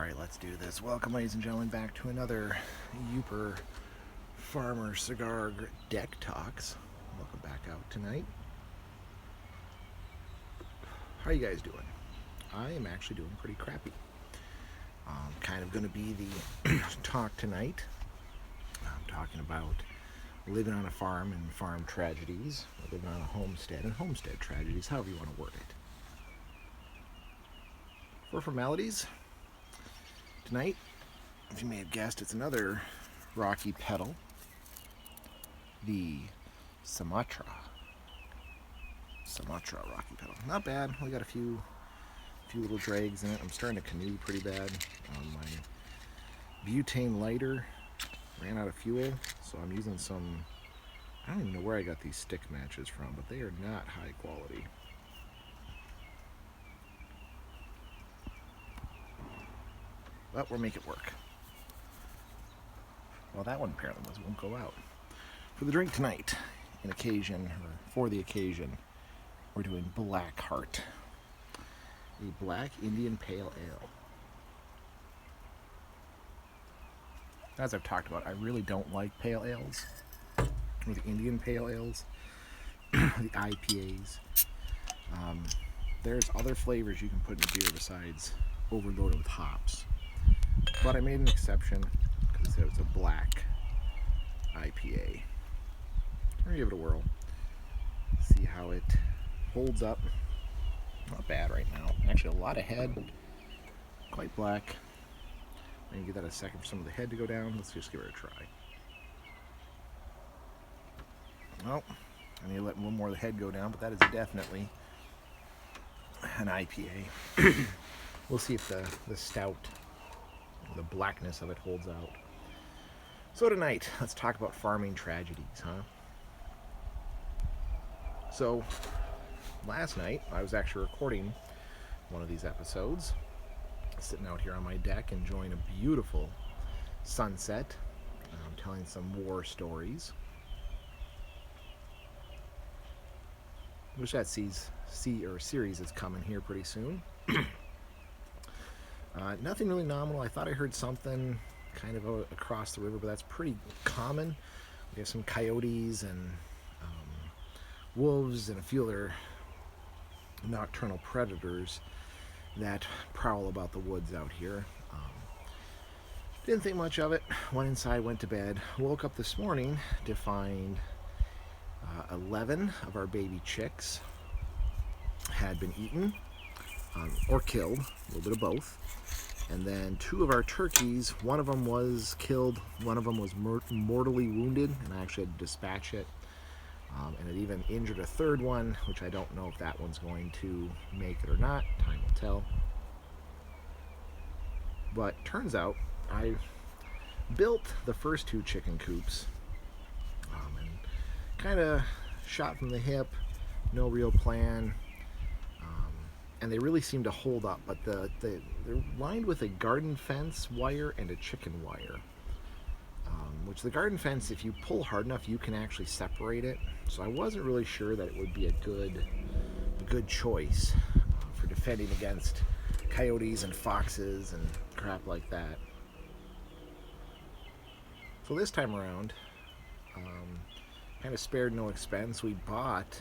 Alright, let's do this. Welcome, ladies and gentlemen, back to another Youper Farmer Cigar Deck Talks. Welcome back out tonight. How are you guys doing? I am actually doing pretty crappy. Kind of going to be the talk tonight. I'm talking about living on a farm and farm tragedies, or living on a homestead and homestead tragedies, however you want to word it. For formalities, tonight, if you may have guessed, it's another rocky petal, the Sumatra rocky petal. Not bad. We got a few little drags in it. I'm starting to canoe pretty bad. My butane lighter ran out of fuel, so I'm using some, I don't even know where I got these stick matches from, but they are not high quality. But we'll make it work. Well, that one apparently won't go out. For the drink tonight, for the occasion, we're doing Black Heart, a black Indian pale ale. As I've talked about, I really don't like pale ales, or the Indian pale ales, the IPAs. There's other flavors you can put in a beer besides overloaded with hops. But I made an exception because it was a black IPA. I'm going to give it a whirl. See how it holds up. Not bad right now. Actually, a lot of head. Quite black. I'm going to give that a second for some of the head to go down. Let's just give it a try. Well, I need to let one more of the head go down, but that is definitely an IPA. We'll see if the stout, the blackness of it holds out. So tonight, let's talk about farming tragedies, huh? So, last night, I was actually recording one of these episodes, sitting out here on my deck enjoying a beautiful sunset, telling some war stories. Wish that series is coming here pretty soon. Nothing really nominal. I thought I heard something kind of across the river, but that's pretty common. We have some coyotes and wolves and a few other nocturnal predators that prowl about the woods out here. Didn't think much of it. Went inside, went to bed. Woke up this morning to find 11 of our baby chicks had been eaten or killed, a little bit of both. And then 2 of our turkeys, one of them was killed, one of them was mortally wounded, and I actually had to dispatch it. And it even injured a third one, which I don't know if that one's going to make it or not. Time will tell. But turns out I built the first 2 chicken coops and kind of shot from the hip, no real plan. And they really seem to hold up, but they're lined with a garden fence wire and a chicken wire, which the garden fence, if you pull hard enough, you can actually separate it. So I wasn't really sure that it would be a good choice for defending against coyotes and foxes and crap like that. So this time around, kind of spared no expense. We bought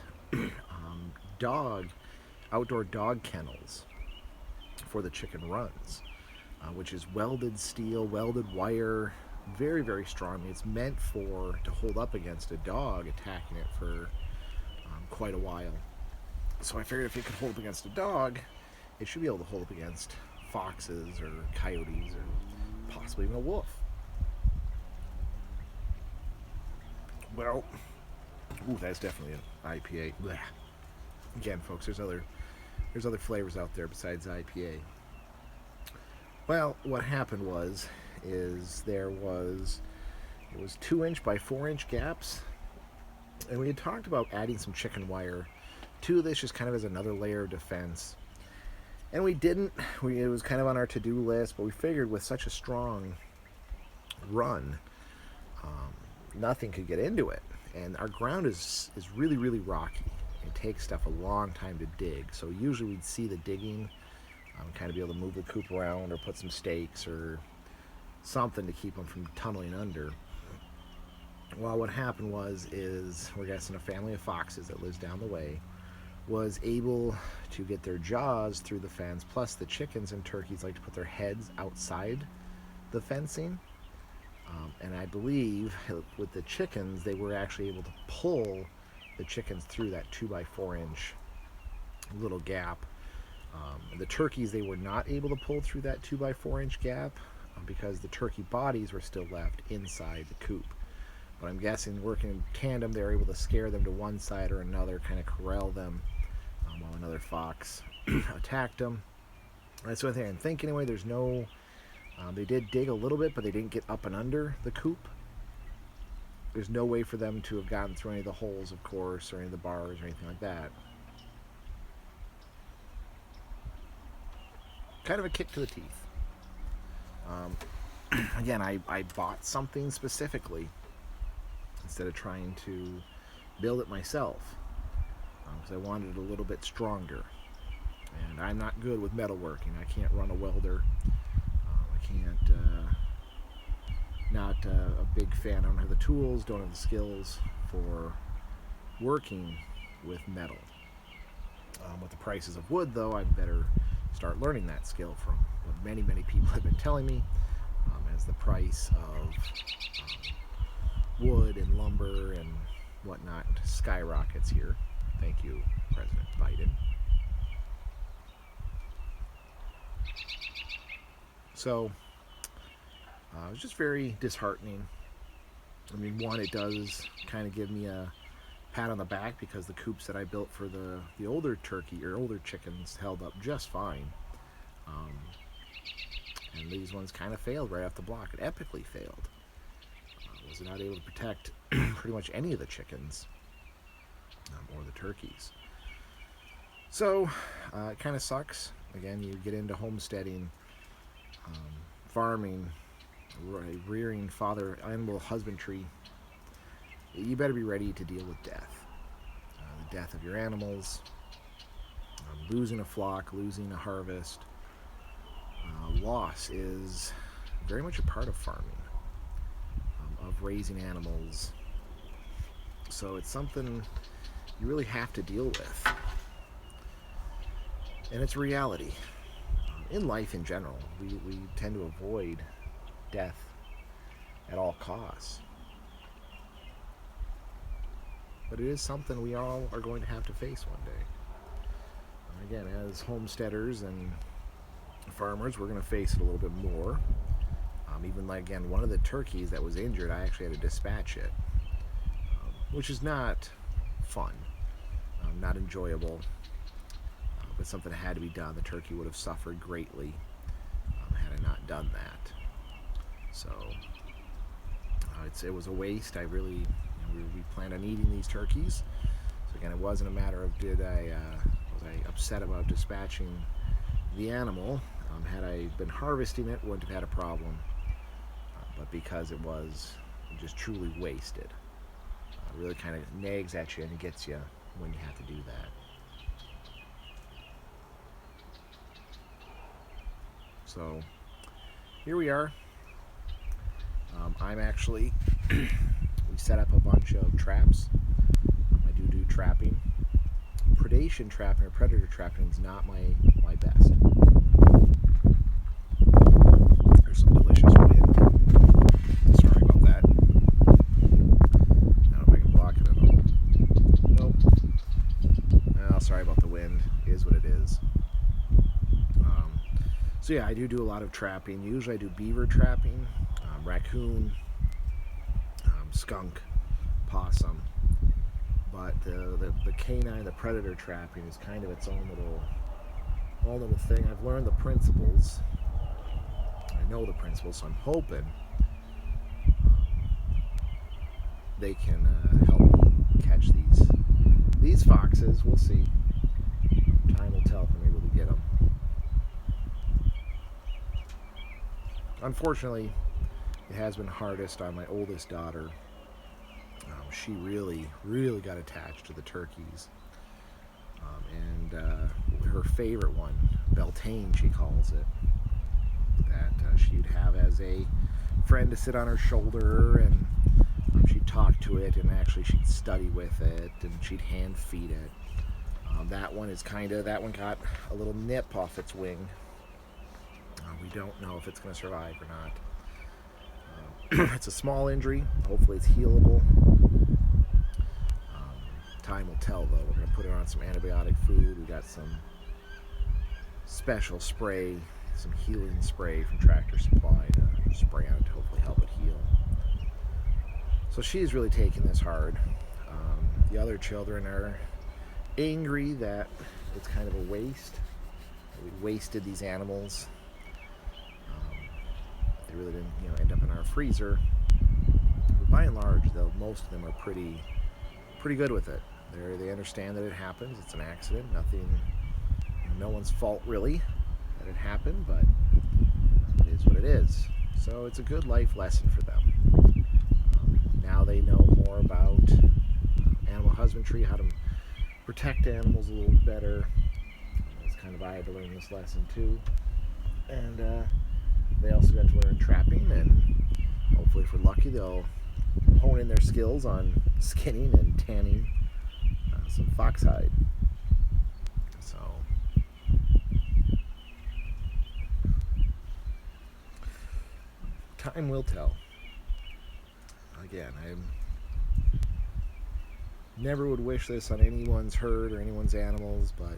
outdoor dog kennels for the chicken runs, which is welded steel, welded wire, very, very strong. It's meant to hold up against a dog attacking it for quite a while. So I figured if it could hold up against a dog, it should be able to hold up against foxes or coyotes or possibly even a wolf. Well, that's definitely an IPA. Blech. Again, folks, there's other flavors out there besides IPA. Well, what happened is it was 2-inch by 4-inch gaps, and we had talked about adding some chicken wire to this just kind of as another layer of defense. And we didn't. It was kind of on our to-do list, but we figured with such a strong run, nothing could get into it. And our ground is really, really rocky. It takes stuff a long time to dig, so usually we'd see the digging kind of be able to move the coop around or put some stakes or something to keep them from tunneling under. Well, what happened is we're guessing a family of foxes that lives down the way was able to get their jaws through the fence. Plus, the chickens and turkeys like to put their heads outside the fencing. And I believe with the chickens, they were actually able to pull the chickens through that 2x4 inch little gap. The turkeys, they were not able to pull through that 2x4 inch gap because the turkey bodies were still left inside the coop. But I'm guessing working in tandem, they were able to scare them to one side or another, kind of corral them while another fox attacked them. That's the only thing I can think anyway. There's no... they did dig a little bit, but they didn't get up and under the coop. There's no way for them to have gotten through any of the holes, of course, or any of the bars or anything like that. Kind of a kick to the teeth. Again, I bought something specifically instead of trying to build it myself because I wanted it a little bit stronger. And I'm not good with metalworking. I can't run a welder. I can't, not a big fan. I don't have the tools, don't have the skills for working with metal. With the prices of wood, though, I'd better start learning that skill from what many people have been telling me as the price of wood and lumber and whatnot skyrockets here. Thank you, President Biden. So it was just very disheartening. I mean, one, it does kind of give me a pat on the back because the coops that I built for the older turkey or older chickens held up just fine. And these ones kind of failed right off the block. It epically failed. Was not able to protect pretty much any of the chickens or the turkeys. So it kind of sucks. Again, you get into homesteading, farming, rearing father animal husbandry. You better be ready to deal with death. The death of your animals, losing a flock, losing a harvest. Loss is very much a part of farming, of raising animals. So it's something you really have to deal with. And it's a reality. In life in general, we tend to avoid death at all costs. But it is something we all are going to have to face one day. Again, as homesteaders and farmers, we're going to face it a little bit more. Even like, again, one of the turkeys that was injured, I actually had to dispatch it, which is not fun, not enjoyable, but something that had to be done. The turkey would have suffered greatly had I not done that. So it was a waste. I really, we planned on eating these turkeys. So again, it wasn't a matter of was I upset about dispatching the animal. Had I been harvesting it, wouldn't have had a problem. But because it was just truly wasted, really kind of nags at you and gets you when you have to do that. So here we are. I'm actually, we set up a bunch of traps. I do trapping. Predation trapping or predator trapping is not my best. There's some delicious wind. Sorry about that. I don't know if I can block it at all. Nope. Oh, sorry about the wind. It is what it is. So yeah, I do a lot of trapping. Usually I do beaver trapping, raccoon, skunk, possum. But the canine, the predator trapping is kind of its own little thing. I've learned the principles. I know the principles, so I'm hoping they can help me catch these foxes. We'll see. Time will tell if I'm able to get them. Unfortunately, it has been hardest on my oldest daughter. She really got attached to the turkeys. And her favorite one Beltane, she calls it, that she'd have as a friend to sit on her shoulder, and she'd talk to it, and actually she'd study with it, and she'd hand feed it. That one got a little nip off its wing. We don't know if it's going to survive or not. It's a small injury. Hopefully it's healable. Time will tell, though. We're going to put her on some antibiotic food. We got some special spray, some healing spray from Tractor Supply to spray on it to hopefully help it heal. So she's really taking this hard. The other children are angry that it's kind of a waste. We wasted these animals. They really didn't, end up in our freezer. But by and large, though, most of them are pretty good with it. They understand that it happens. It's an accident. Nothing, no one's fault really that it happened, but it is what it is. So it's a good life lesson for them. Now they know more about animal husbandry, how to protect animals a little better. It's kind of, I had to learn this lesson too. And they also got to learn trapping, and hopefully if we're lucky they'll hone in their skills on skinning and tanning some foxhide. So time will tell. Again, I never would wish this on anyone's herd or anyone's animals, but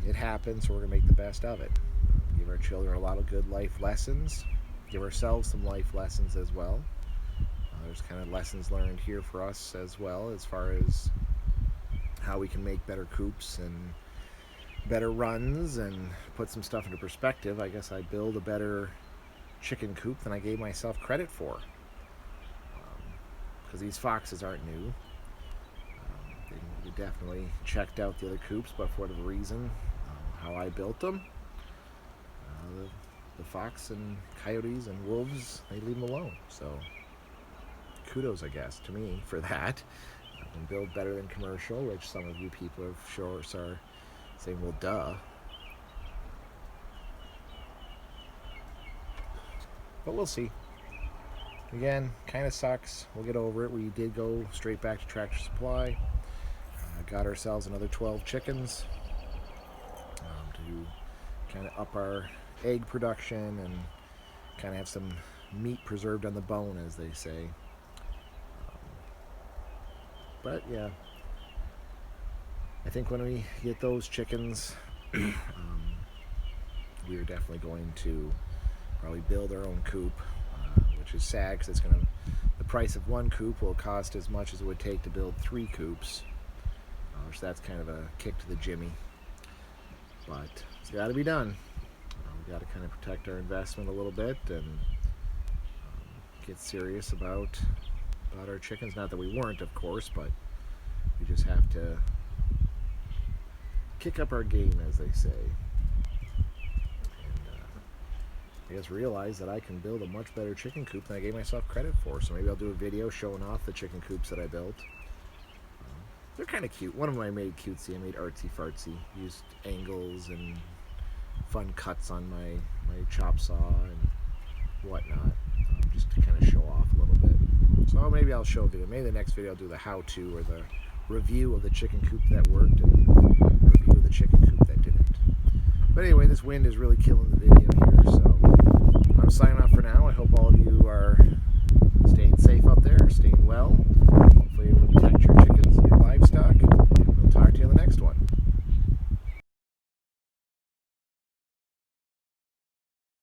it happens, so we're going to make the best of it. Give our children a lot of good life lessons. Give ourselves some life lessons as well. There's kind of lessons learned here for us as well, as far as how we can make better coops and better runs and put some stuff into perspective. I guess I build a better chicken coop than I gave myself credit for, because these foxes aren't new. They definitely checked out the other coops, but for whatever reason, how I built them, the fox and coyotes and wolves, they leave them alone. So kudos, I guess, to me for that. I can build better than commercial, which some of you people of course are saying, well, duh. But we'll see. Again, kind of sucks. We'll get over it. We did go straight back to Tractor Supply. Got ourselves another 12 chickens to kind of up our egg production and kind of have some meat preserved on the bone, as they say. But yeah, I think when we get those chickens, we are definitely going to probably build our own coop, which is sad because the price of one coop will cost as much as it would take to build 3 coops, which that's kind of a kick to the jimmy. But it's got to be done. We got to kind of protect our investment a little bit and get serious about our chickens. Not that we weren't, of course, but we just have to kick up our game, as they say. And I guess realize that I can build a much better chicken coop than I gave myself credit for. So maybe I'll do a video showing off the chicken coops that I built. They're kind of cute. One of them I made cutesy. I made artsy fartsy. Used angles and fun cuts on my chop saw and whatnot, just to kind of show off a little bit. So maybe I'll show a video. Maybe the next video I'll do the how-to or the review of the chicken coop that worked and review of the chicken coop that didn't. But anyway, this wind is really killing the video here, so